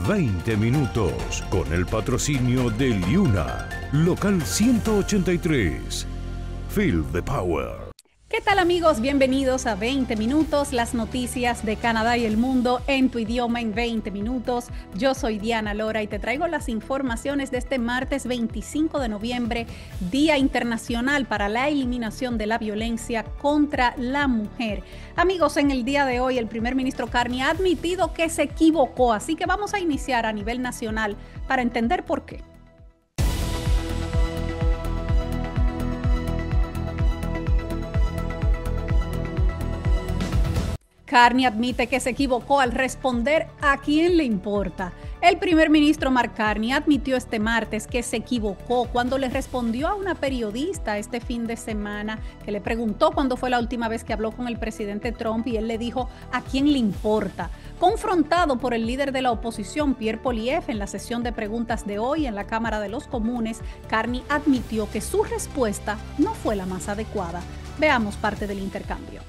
20 minutos con el patrocinio de Liuna, local 183. Feel the power. ¿Qué tal, amigos? Bienvenidos a 20 minutos, las noticias de Canadá y el mundo en tu idioma en 20 minutos. Yo soy Diana Lora y te traigo las informaciones de este martes 25 de noviembre, Día Internacional para la Eliminación de la Violencia contra la Mujer. Amigos, en el día de hoy el primer ministro Carney ha admitido que se equivocó, así que vamos a iniciar a nivel nacional para entender por qué. Carney admite que se equivocó al responder ¿a quién le importa? El primer ministro Mark Carney admitió este martes que se equivocó cuando le respondió a una periodista este fin de semana que le preguntó cuándo fue la última vez que habló con el presidente Trump y él le dijo ¿a quién le importa? Confrontado por el líder de la oposición, Pierre Poilievre, en la sesión de preguntas de hoy en la Cámara de los Comunes, Carney admitió que su respuesta no fue la más adecuada. Veamos parte del intercambio.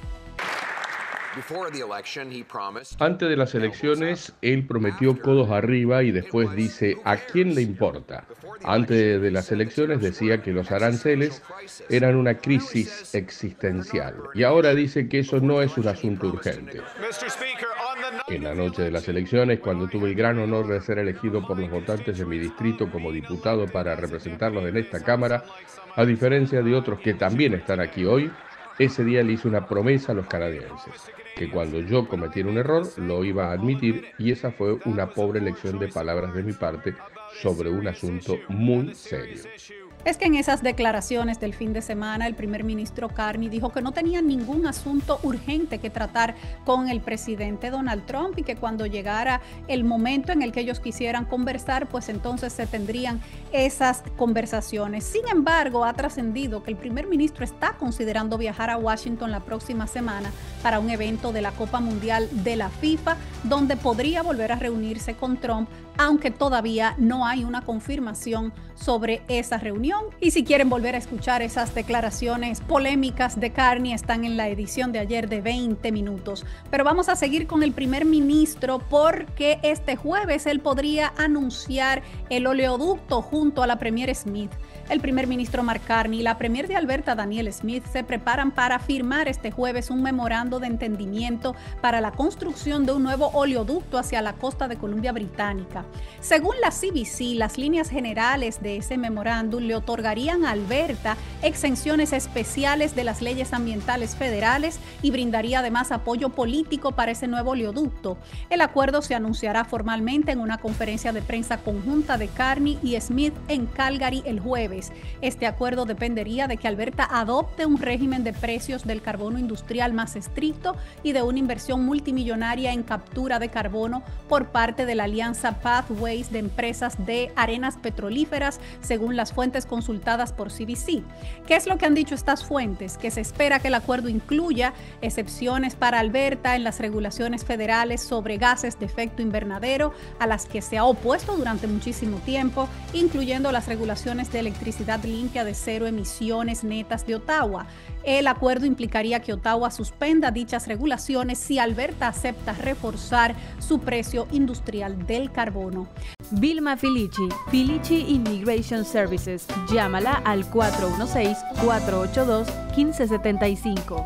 Antes de las elecciones, él prometió codos arriba y después dice ¿a quién le importa? Antes de las elecciones decía que los aranceles eran una crisis existencial y ahora dice que eso no es un asunto urgente. En la noche de las elecciones, cuando tuve el gran honor de ser elegido por los votantes de mi distrito como diputado para representarlos en esta Cámara, a diferencia de otros que también están aquí hoy, ese día le hice una promesa a los canadienses, que cuando yo cometiera un error lo iba a admitir, y esa fue una pobre elección de palabras de mi parte sobre un asunto muy serio. Es que en esas declaraciones del fin de semana el primer ministro Carney dijo que no tenía ningún asunto urgente que tratar con el presidente Donald Trump y que cuando llegara el momento en el que ellos quisieran conversar, pues entonces se tendrían esas conversaciones. Sin embargo, ha trascendido que el primer ministro está considerando viajar a Washington la próxima semana para un evento de la Copa Mundial de la FIFA, donde podría volver a reunirse con Trump, aunque todavía no hay una confirmación sobre esa reunión. Y si quieren volver a escuchar esas declaraciones polémicas de Carney, están en la edición de ayer de 20 minutos. Pero vamos a seguir con el primer ministro porque este jueves él podría anunciar el oleoducto junto a la Premier Smith. El primer ministro Mark Carney y la Premier de Alberta, Danielle Smith, se preparan para firmar este jueves un memorando de entendimiento para la construcción de un nuevo oleoducto hacia la costa de Columbia Británica. Según la CBC, las líneas generales de ese memorándum le otorgarían a Alberta exenciones especiales de las leyes ambientales federales y brindaría además apoyo político para ese nuevo oleoducto. El acuerdo se anunciará formalmente en una conferencia de prensa conjunta de Carney y Smith en Calgary el jueves. Este acuerdo dependería de que Alberta adopte un régimen de precios del carbono industrial más estricto y de una inversión multimillonaria en captura de carbono por parte de la alianza Pathways de empresas de arenas petrolíferas, según las fuentes consultadas por CBC. ¿Qué es lo que han dicho estas fuentes? Que se espera que el acuerdo incluya excepciones para Alberta en las regulaciones federales sobre gases de efecto invernadero, a las que se ha opuesto durante muchísimo tiempo, incluyendo las regulaciones de electricidad limpia de cero emisiones netas de Ottawa. El acuerdo implicaría que Ottawa suspenda dichas regulaciones si Alberta acepta reforzar su precio industrial del carbono. Vilma Filici, Filici Immigration Services. Llámala al 416-482-1575.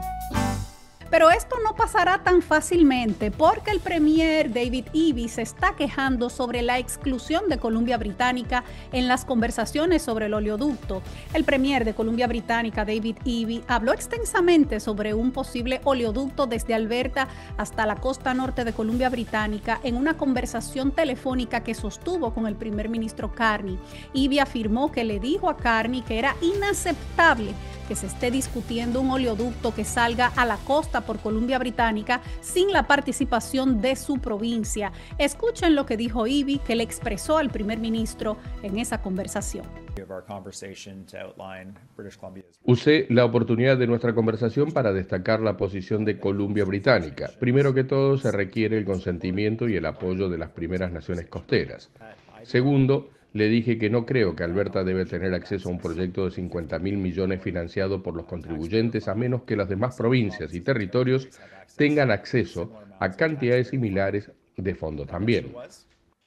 Pero esto no pasará tan fácilmente porque el premier David Eby se está quejando sobre la exclusión de Columbia Británica en las conversaciones sobre el oleoducto. El premier de Columbia Británica, David Eby, habló extensamente sobre un posible oleoducto desde Alberta hasta la costa norte de Columbia Británica en una conversación telefónica que sostuvo con el primer ministro Carney. Eby afirmó que le dijo a Carney que era inaceptable que se esté discutiendo un oleoducto que salga a la costa por Columbia Británica sin la participación de su provincia. Escuchen lo que dijo Eby, que le expresó al primer ministro en esa conversación. Usé la oportunidad de nuestra conversación para destacar la posición de Columbia Británica. Primero que todo, se requiere el consentimiento y el apoyo de las primeras naciones costeras. Segundo, le dije que no creo que Alberta debe tener acceso a un proyecto de 50.000 millones financiado por los contribuyentes, a menos que las demás provincias y territorios tengan acceso a cantidades similares de fondos también.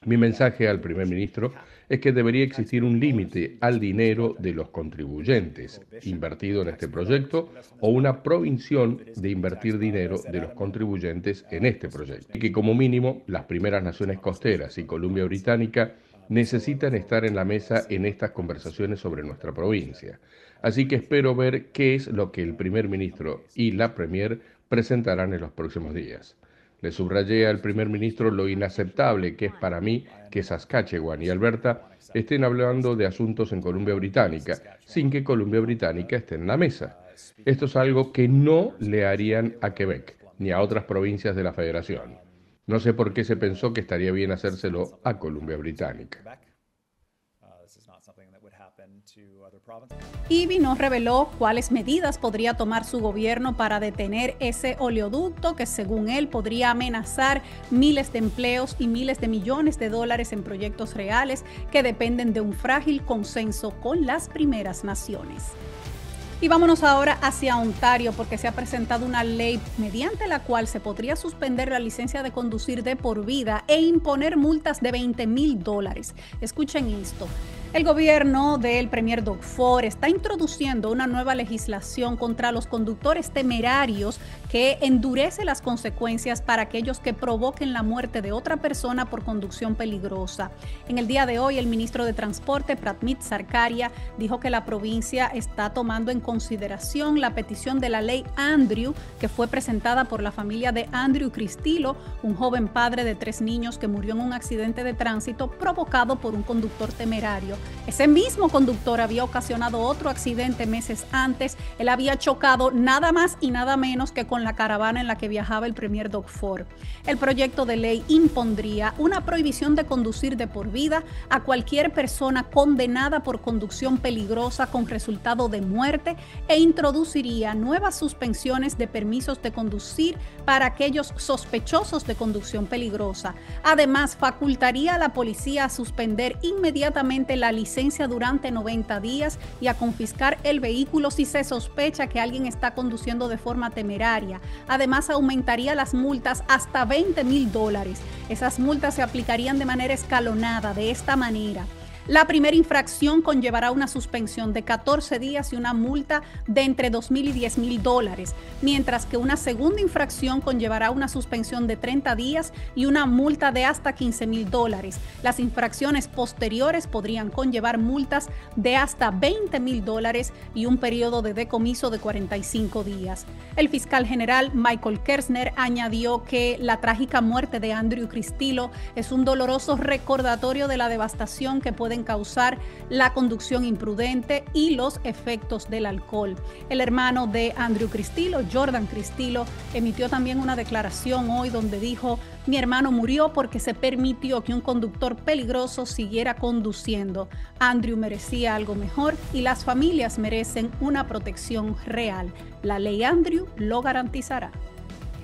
Mi mensaje al primer ministro es que debería existir un límite al dinero de los contribuyentes invertido en este proyecto o una prohibición de invertir dinero de los contribuyentes en este proyecto. Y que como mínimo las primeras naciones costeras y Columbia Británica necesitan estar en la mesa en estas conversaciones sobre nuestra provincia. Así que espero ver qué es lo que el primer ministro y la premier presentarán en los próximos días. Le subrayé al primer ministro lo inaceptable que es para mí que Saskatchewan y Alberta estén hablando de asuntos en Columbia Británica sin que Columbia Británica esté en la mesa. Esto es algo que no le harían a Quebec ni a otras provincias de la Federación. No sé por qué se pensó que estaría bien hacérselo a Columbia Británica. Ivy nos reveló cuáles medidas podría tomar su gobierno para detener ese oleoducto que, según él, podría amenazar miles de empleos y miles de millones de dólares en proyectos reales que dependen de un frágil consenso con las primeras naciones. Y vámonos ahora hacia Ontario, porque se ha presentado una ley mediante la cual se podría suspender la licencia de conducir de por vida e imponer multas de $20,000. Escuchen esto. El gobierno del premier Doug Ford está introduciendo una nueva legislación contra los conductores temerarios que endurece las consecuencias para aquellos que provoquen la muerte de otra persona por conducción peligrosa. En el día de hoy, el ministro de Transporte, Pratmit Sarkaria, dijo que la provincia está tomando en consideración la petición de la ley Andrew, que fue presentada por la familia de Andrew Cristillo, un joven padre de 3 niños que murió en un accidente de tránsito provocado por un conductor temerario. Ese mismo conductor había ocasionado otro accidente meses antes. Él había chocado nada más y nada menos que con la caravana en la que viajaba el premier Doug Ford. El proyecto de ley impondría una prohibición de conducir de por vida a cualquier persona condenada por conducción peligrosa con resultado de muerte e introduciría nuevas suspensiones de permisos de conducir para aquellos sospechosos de conducción peligrosa. Además, facultaría a la policía a suspender inmediatamente la licencia durante 90 días y a confiscar el vehículo si se sospecha que alguien está conduciendo de forma temeraria. Además, aumentaría las multas hasta $20,000. Esas multas se aplicarían de manera escalonada, de esta manera. La primera infracción conllevará una suspensión de 14 días y una multa de entre $2,000 y $10,000, mientras que una segunda infracción conllevará una suspensión de 30 días y una multa de hasta $15,000. Las infracciones posteriores podrían conllevar multas de hasta $20,000 y un periodo de decomiso de 45 días. El fiscal general Michael Kersner añadió que la trágica muerte de Andrew Cristillo es un doloroso recordatorio de la devastación que pueden causar la conducción imprudente y los efectos del alcohol. El hermano de Andrew Cristillo, Jordan Cristillo, emitió también una declaración hoy donde dijo: mi hermano murió porque se permitió que un conductor peligroso siguiera conduciendo. Andrew merecía algo mejor y las familias merecen una protección real. La ley Andrew lo garantizará.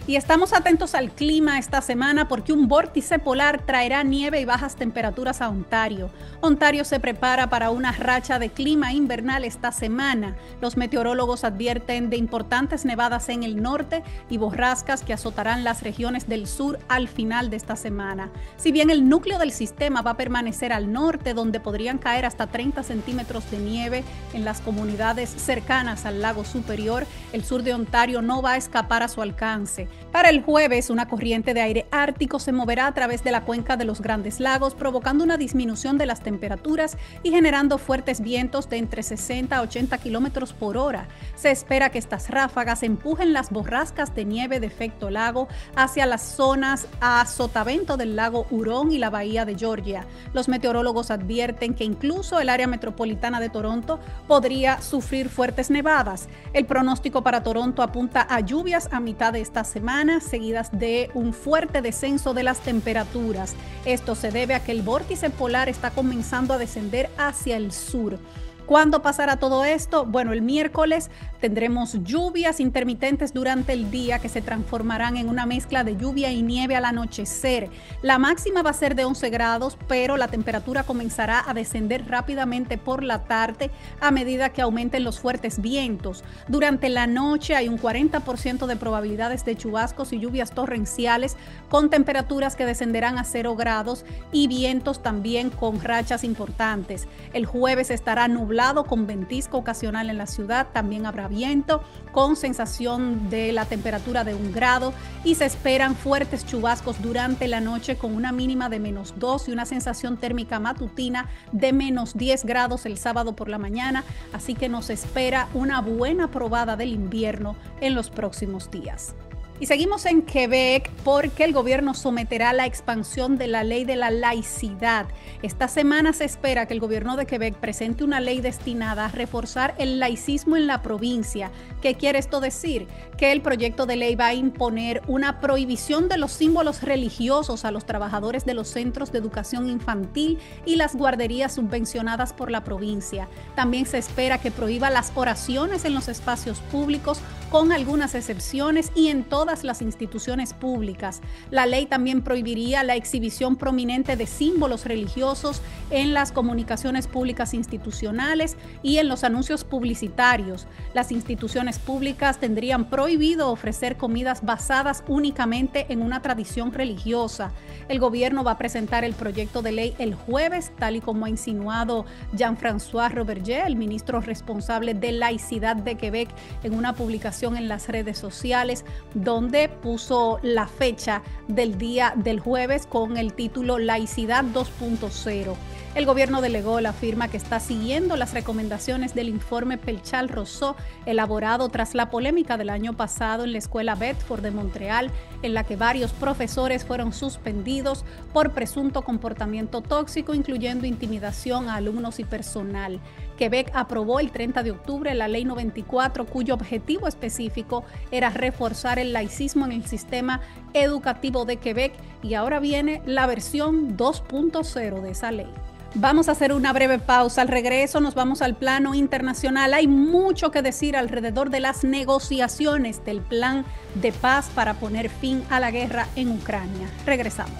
Y estamos atentos al clima esta semana porque un vórtice polar traerá nieve y bajas temperaturas a Ontario. Ontario se prepara para una racha de clima invernal esta semana. Los meteorólogos advierten de importantes nevadas en el norte y borrascas que azotarán las regiones del sur al final de esta semana. Si bien el núcleo del sistema va a permanecer al norte, donde podrían caer hasta 30 centímetros de nieve en las comunidades cercanas al lago Superior, el sur de Ontario no va a escapar a su alcance. Para el jueves, una corriente de aire ártico se moverá a través de la cuenca de los Grandes Lagos, provocando una disminución de las temperaturas y generando fuertes vientos de entre 60 a 80 kilómetros por hora. Se espera que estas ráfagas empujen las borrascas de nieve de efecto lago hacia las zonas a sotavento del lago Hurón y la bahía de Georgia. Los meteorólogos advierten que incluso el área metropolitana de Toronto podría sufrir fuertes nevadas. El pronóstico para Toronto apunta a lluvias a mitad de esta semana, seguidas de un fuerte descenso de las temperaturas. Esto se debe a que el vórtice polar está comenzando a descender hacia el sur. ¿Cuándo pasará todo esto? Bueno, el miércoles Tendremos lluvias intermitentes durante el día que se transformarán en una mezcla de lluvia y nieve al anochecer. La máxima va a ser de 11 grados, pero la temperatura comenzará a descender rápidamente por la tarde a medida que aumenten los fuertes vientos. Durante la noche hay un 40% de probabilidades de chubascos y lluvias torrenciales con temperaturas que descenderán a 0 grados y vientos también con rachas importantes. El jueves estará nublado con ventisco ocasional en la ciudad, también habrá viento con sensación de la temperatura de 1 grado y se esperan fuertes chubascos durante la noche con una mínima de -2 y una sensación térmica matutina de -10 grados el sábado por la mañana, así que nos espera una buena probada del invierno en los próximos días. Y seguimos en Quebec porque el gobierno someterá la expansión de la ley de la laicidad. Esta semana se espera que el gobierno de Quebec presente una ley destinada a reforzar el laicismo en la provincia. ¿Qué quiere esto decir? Que el proyecto de ley va a imponer una prohibición de los símbolos religiosos a los trabajadores de los centros de educación infantil y las guarderías subvencionadas por la provincia. También se espera que prohíba las oraciones en los espacios públicos con algunas excepciones y en todas las instituciones públicas. La ley también prohibiría la exhibición prominente de símbolos religiosos en las comunicaciones públicas institucionales y en los anuncios publicitarios. Las instituciones públicas tendrían prohibido ofrecer comidas basadas únicamente en una tradición religiosa. El gobierno va a presentar el proyecto de ley el jueves, tal y como ha insinuado Jean-François Roberger, el ministro responsable de laicidad de Quebec, en una publicación en las redes sociales, donde puso la fecha del día del jueves con el título Laicidad 2.0. El gobierno de Legault afirma que está siguiendo las recomendaciones del informe Pelchal-Rousseau, elaborado tras la polémica del año pasado en la escuela Bedford de Montreal, en la que varios profesores fueron suspendidos por presunto comportamiento tóxico, incluyendo intimidación a alumnos y personal. Quebec aprobó el 30 de octubre la Ley 94, cuyo objetivo específico era reforzar el laicismo en el sistema educativo de Quebec, y ahora viene la versión 2.0 de esa ley. Vamos a hacer una breve pausa. Al regreso nos vamos al plano internacional. Hay mucho que decir alrededor de las negociaciones del plan de paz para poner fin a la guerra en Ucrania. Regresamos.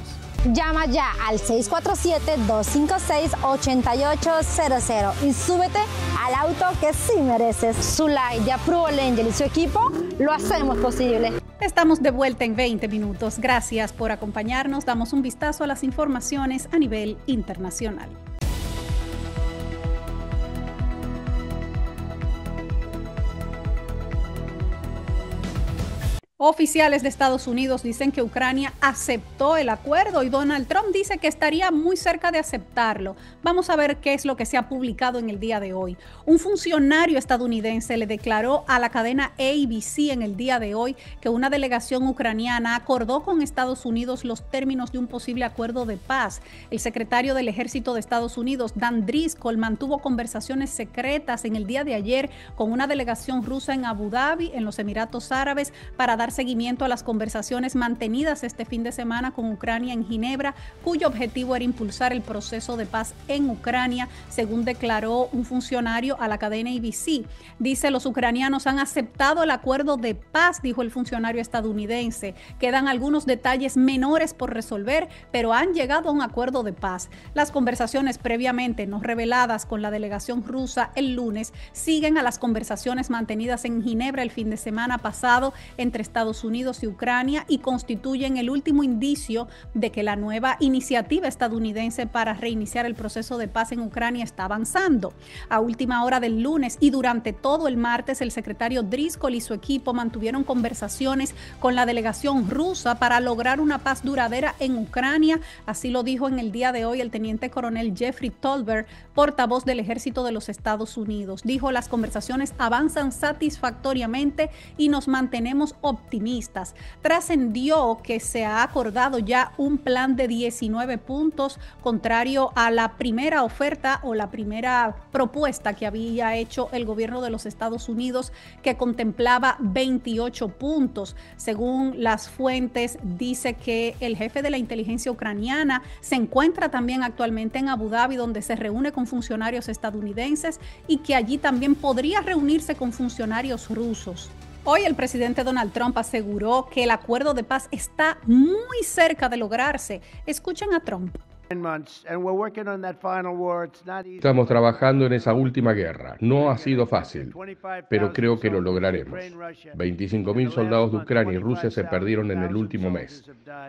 Llama ya al 647-256-8800 y súbete al auto que sí mereces. Zulay de Approval Angel y su equipo lo hacemos posible. Estamos de vuelta en 20 minutos. Gracias por acompañarnos. Damos un vistazo a las informaciones a nivel internacional. Oficiales de Estados Unidos dicen que Ucrania aceptó el acuerdo y Donald Trump dice que estaría muy cerca de aceptarlo. Vamos a ver qué es lo que se ha publicado en el día de hoy. Un funcionario estadounidense le declaró a la cadena ABC en el día de hoy que una delegación ucraniana acordó con Estados Unidos los términos de un posible acuerdo de paz. El secretario del Ejército de Estados Unidos, Dan Driscoll, mantuvo conversaciones secretas en el día de ayer con una delegación rusa en Abu Dhabi, en los Emiratos Árabes, para dar seguimiento a las conversaciones mantenidas este fin de semana con Ucrania en Ginebra, cuyo objetivo era impulsar el proceso de paz en Ucrania, según declaró un funcionario a la cadena ABC. Dice: los ucranianos han aceptado el acuerdo de paz, dijo el funcionario estadounidense. Quedan algunos detalles menores por resolver, pero han llegado a un acuerdo de paz. Las conversaciones previamente no reveladas con la delegación rusa el lunes siguen a las conversaciones mantenidas en Ginebra el fin de semana pasado entre Estados Unidos y Ucrania y constituyen el último indicio de que la nueva iniciativa estadounidense para reiniciar el proceso de paz en Ucrania está avanzando. A última hora del lunes y durante todo el martes, el secretario Driscoll y su equipo mantuvieron conversaciones con la delegación rusa para lograr una paz duradera en Ucrania. Así lo dijo en el día de hoy el teniente coronel Jeffrey Tolbert, portavoz del Ejército de los Estados Unidos. Dijo: las conversaciones avanzan satisfactoriamente y nos mantenemos optimistas optimistas. Trascendió que se ha acordado ya un plan de 19 puntos, contrario a la primera oferta o la primera propuesta que había hecho el gobierno de los Estados Unidos, que contemplaba 28 puntos. Según las fuentes, dice que el jefe de la inteligencia ucraniana se encuentra también actualmente en Abu Dhabi, donde se reúne con funcionarios estadounidenses y que allí también podría reunirse con funcionarios rusos. Hoy el presidente Donald Trump aseguró que el acuerdo de paz está muy cerca de lograrse. Escuchen a Trump. Estamos trabajando en esa última guerra. No ha sido fácil, pero creo que lo lograremos. 25.000 soldados de Ucrania y Rusia se perdieron en el último mes.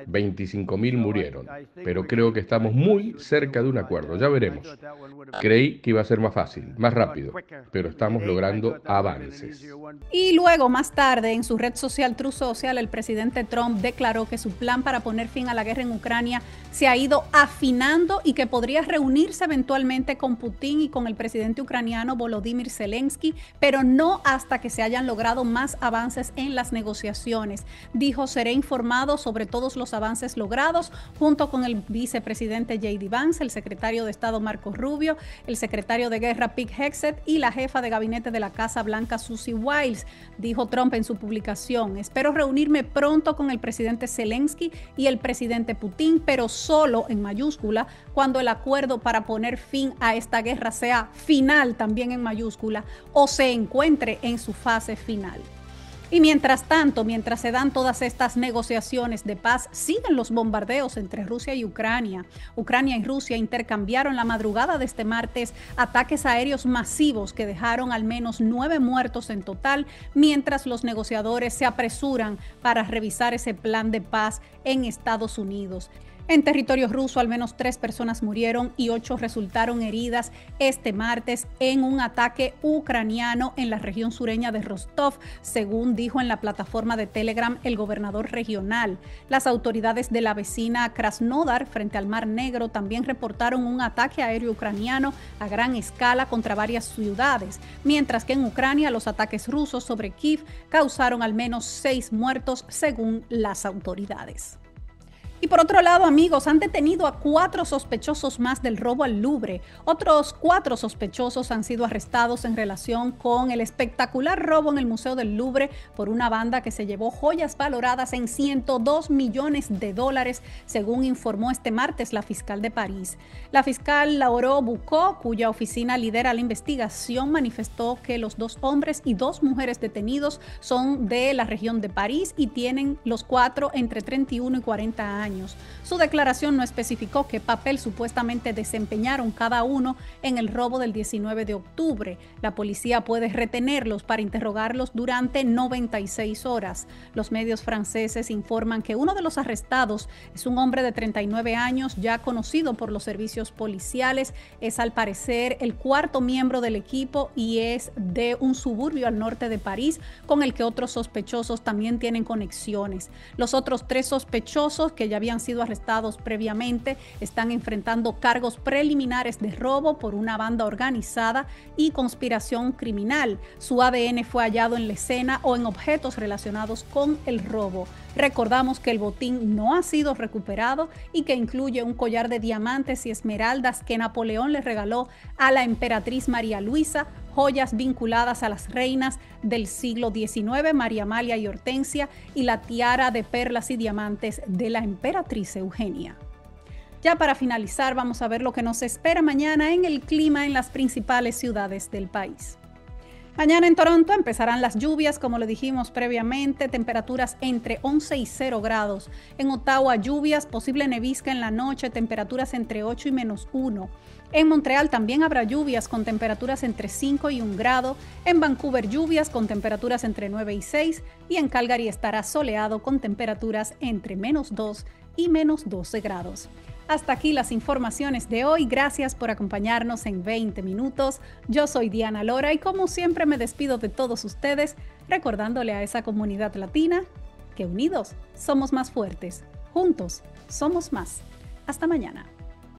25.000 murieron, pero creo que estamos muy cerca de un acuerdo. Ya veremos. Creí que iba a ser más fácil, más rápido, pero estamos logrando avances. Y luego, más tarde, en su red social Truth Social, el presidente Trump declaró que su plan para poner fin a la guerra en Ucrania se ha ido afinando y que podría reunirse eventualmente con Putin y con el presidente ucraniano Volodymyr Zelensky, pero no hasta que se hayan logrado más avances en las negociaciones. Dijo: seré informado sobre todos los avances logrados, junto con el vicepresidente J.D. Vance, el secretario de Estado Marco Rubio, el secretario de Guerra Pete Hegseth y la jefa de gabinete de la Casa Blanca Susie Wiles. Dijo Trump en su publicación: espero reunirme pronto con el presidente Zelensky y el presidente Putin, pero solo en mayúsculas cuando el acuerdo para poner fin a esta guerra sea final, también en mayúscula, o se encuentre en su fase final. Y mientras tanto, mientras se dan todas estas negociaciones de paz, siguen los bombardeos entre Rusia y Ucrania. Ucrania y Rusia intercambiaron la madrugada de este martes ataques aéreos masivos que dejaron al menos 9 muertos en total, mientras los negociadores se apresuran para revisar ese plan de paz en Estados Unidos. En territorio ruso, al menos 3 personas murieron y 8 resultaron heridas este martes en un ataque ucraniano en la región sureña de Rostov, según dijo en la plataforma de Telegram el gobernador regional. Las autoridades de la vecina Krasnodar, frente al Mar Negro, también reportaron un ataque aéreo ucraniano a gran escala contra varias ciudades, mientras que en Ucrania los ataques rusos sobre Kiev causaron al menos 6 muertos, según las autoridades. Y por otro lado, amigos, han detenido a 4 sospechosos más del robo al Louvre. Otros 4 sospechosos han sido arrestados en relación con el espectacular robo en el Museo del Louvre por una banda que se llevó joyas valoradas en $102 millones, según informó este martes la fiscal de París. La fiscal Laurent Boucaud, cuya oficina lidera la investigación, manifestó que los 2 hombres y 2 mujeres detenidos son de la región de París y tienen los 4 entre 31 y 40 años. Su declaración no especificó qué papel supuestamente desempeñaron cada uno en el robo del 19 de octubre. La policía puede retenerlos para interrogarlos durante 96 horas. Los medios franceses informan que uno de los arrestados es un hombre de 39 años, ya conocido por los servicios policiales. Es al parecer el 4º miembro del equipo y es de un suburbio al norte de París, con el que otros sospechosos también tienen conexiones. Los otros 3 sospechosos, que ya habían sido arrestados previamente, están enfrentando cargos preliminares de robo por una banda organizada y conspiración criminal. Su ADN fue hallado en la escena o en objetos relacionados con el robo. Recordamos que el botín no ha sido recuperado y que incluye un collar de diamantes y esmeraldas que Napoleón le regaló a la emperatriz María Luisa, joyas vinculadas a las reinas del siglo XIX, María Amalia y Hortensia, y la tiara de perlas y diamantes de la emperatriz Eugenia. Ya para finalizar, vamos a ver lo que nos espera mañana en el clima en las principales ciudades del país. Mañana en Toronto empezarán las lluvias, como lo dijimos previamente, temperaturas entre 11 y 0 grados. En Ottawa, lluvias, posible nevisca en la noche, temperaturas entre 8 y -1. En Montreal también habrá lluvias con temperaturas entre 5 y 1 grado. En Vancouver, lluvias con temperaturas entre 9 y 6. Y en Calgary estará soleado con temperaturas entre -2 y -12 grados. Hasta aquí las informaciones de hoy. Gracias por acompañarnos en 20 minutos. Yo soy Diana Lora y como siempre me despido de todos ustedes recordándole a esa comunidad latina que unidos somos más fuertes, juntos somos más. Hasta mañana.